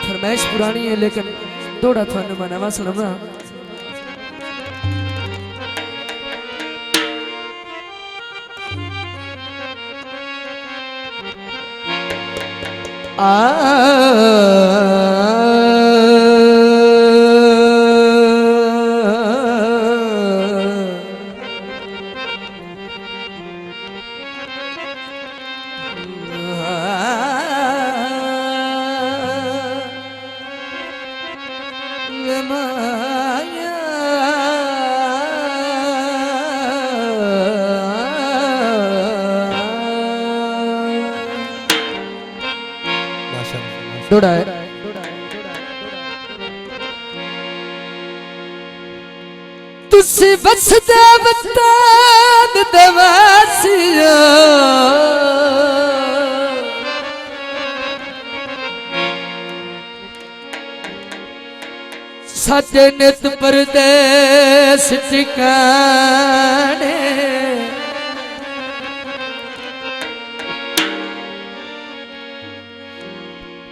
फरमाइश पुरानी है लेकिन थोड़ा थाने में नवा सुनना। थोड़ा है तुसी बस देवतान दवासिया साजे नित परदेस ठिकाने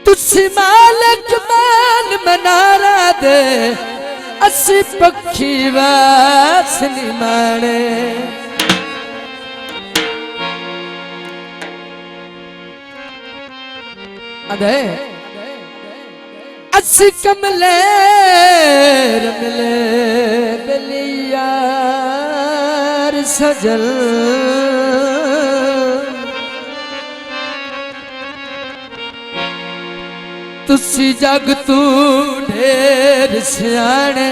तुसी मालक मान मनारा दे असी पक्षी वासनी माने अदे असी कमले रमले बलियार सजल तुसी जग तू ढेर सियाने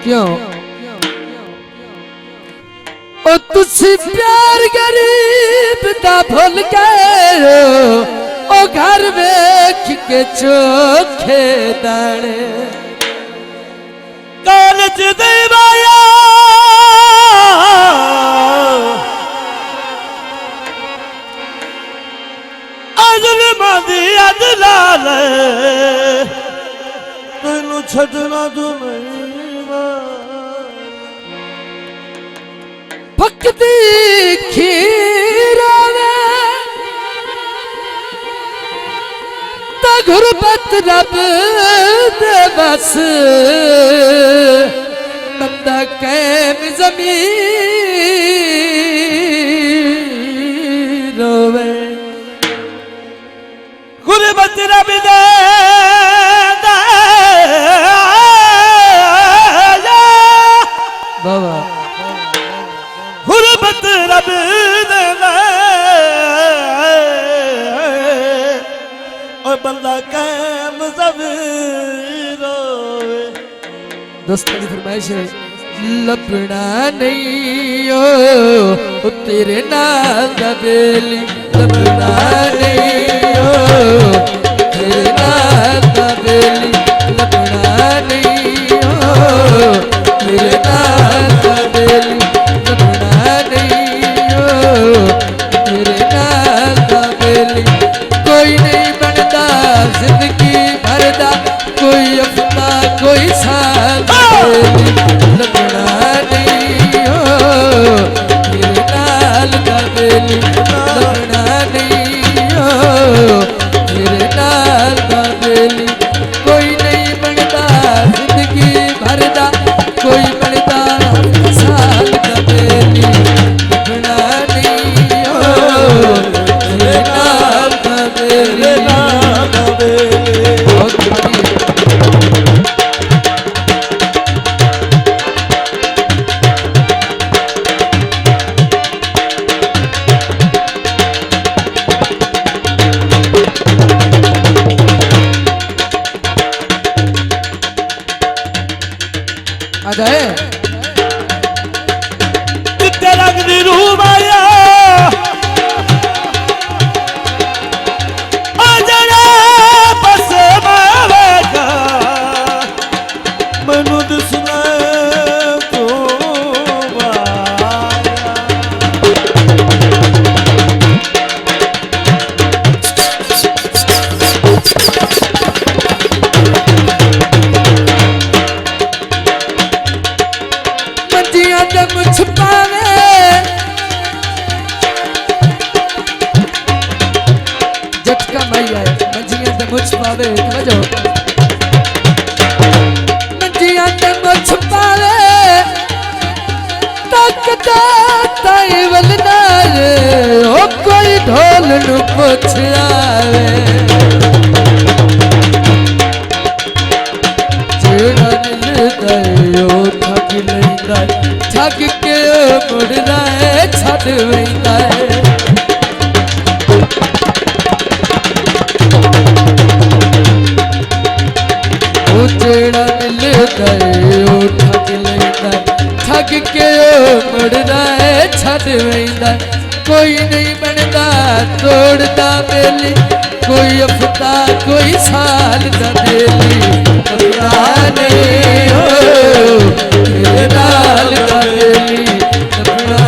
क्यों ओ तुसी प्यार गरीब दा भूल गए ओ घर वेख के चोखे दाने कालज देवाया अदलाल तेनू छड़ना तू नहीं भक्ति खीरा गुरबत रब दे बस बंदा कैम ज़मीन रोवे गुरबत रब दे बाबा गुरबत रब दे और बंदा कैम ज़मीन रोवे। दोस्तों की फरमाइश है लपना नहीं हो तेरे नाल दा बेली लपना नहीं हो तेरे नाल दा बेली लपना नहीं हो तेरे नाल दा बेली लपना नहीं हो तेरे नाल दा बेली कोई नहीं बनता जिंदगी भरदा कोई अपना कोई साथ लपना नहीं हो तेरे नाल दा बेली लपना नहीं हो तेरे नाल दा बेली कोई नहीं बनता जिंदगी भरदा कोई बनता साथ दा बेली लपना नहीं हो तेरे नाल दा बेली अदे कितने रंग दी रूह माया आजड़ा बस मावेगा मनु दिसना तो मुझ पावे समझो मंजिया ते मुझ पावे तकदा ताई वलना ओ कोई ढोल नु पुछ आवे जेड़ा मिलदा ओ ठग लैंदा ठग के मुड़दा है छड़ वैंदा है जेड़ा मिलदा ओ ठग लैंदा ठग के मुड़दा है छड़ वैंदा कोई नहीं बनदा तोड़दा बेली कोई अफता कोई साल दा बेली अपना हो तेरे नाल दा बेली अपना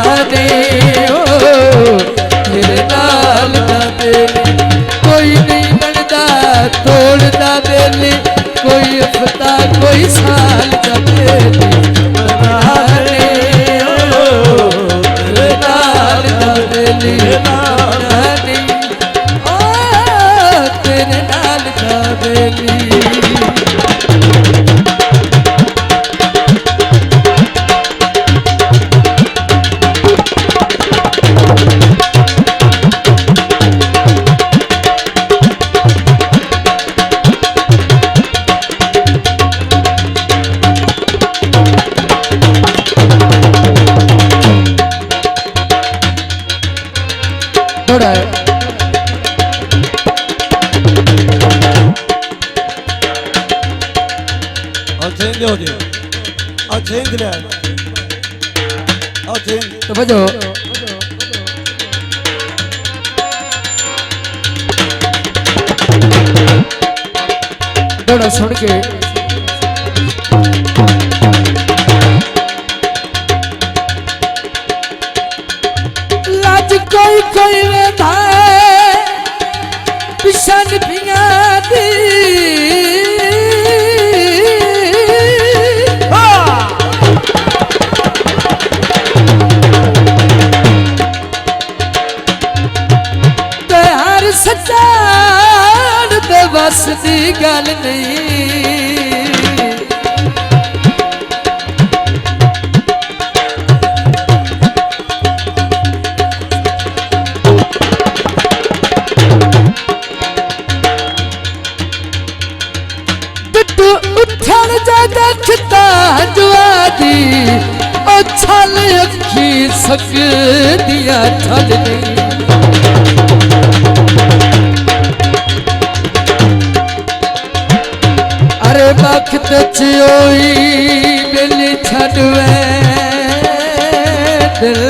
हो तेरे नाल दा बेली कोई नहीं बनदा तोड़दा बेली कोई अफता कोई साल दा बेली तेरे नाल दा बेली तेरे नाल दा बेली थोड़ा है तो बजो थोड़ा सुन के लाज कोई कोई वेदा पिशन पिया दी सच्चान दे बस दी गल नहीं बिट्टू उठन जादा खिता जुआदी ओ छल अखी सकदियां छल नहीं अरे बख्त चोई बिली छड़वे दिल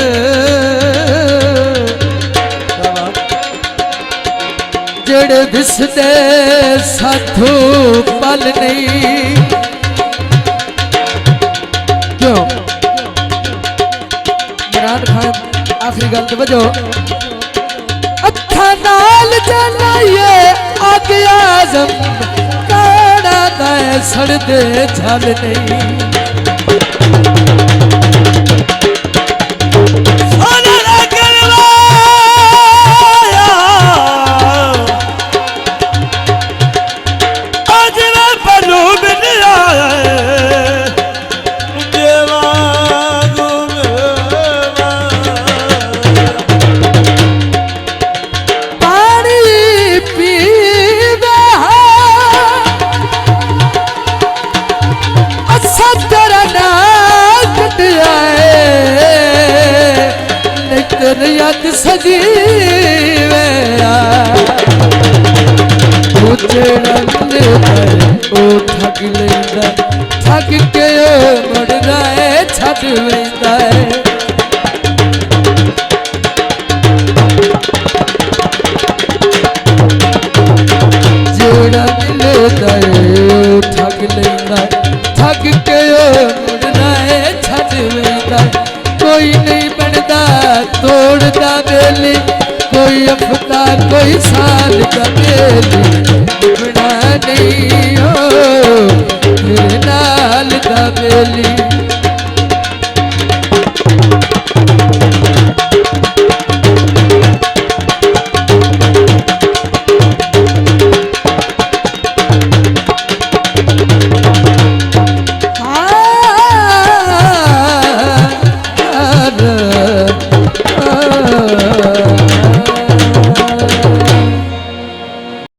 जड़े बिसदे साधु पल नहीं क्यों इमरान खान आखिरी गल बजो अखा नाल जलाइए आगे आजम सड़दे झल नहीं यद सजीवे ओ ठग लेंदा ठग के मुड़दा है छड़ वेंदा है जेड़ा मिलदा है ओ ठग लेंदा ठग के मुड़दा है छड़ वेंदा कोई नहीं बनदा तोड़दा बेली कोई अफता कोई साल का बेली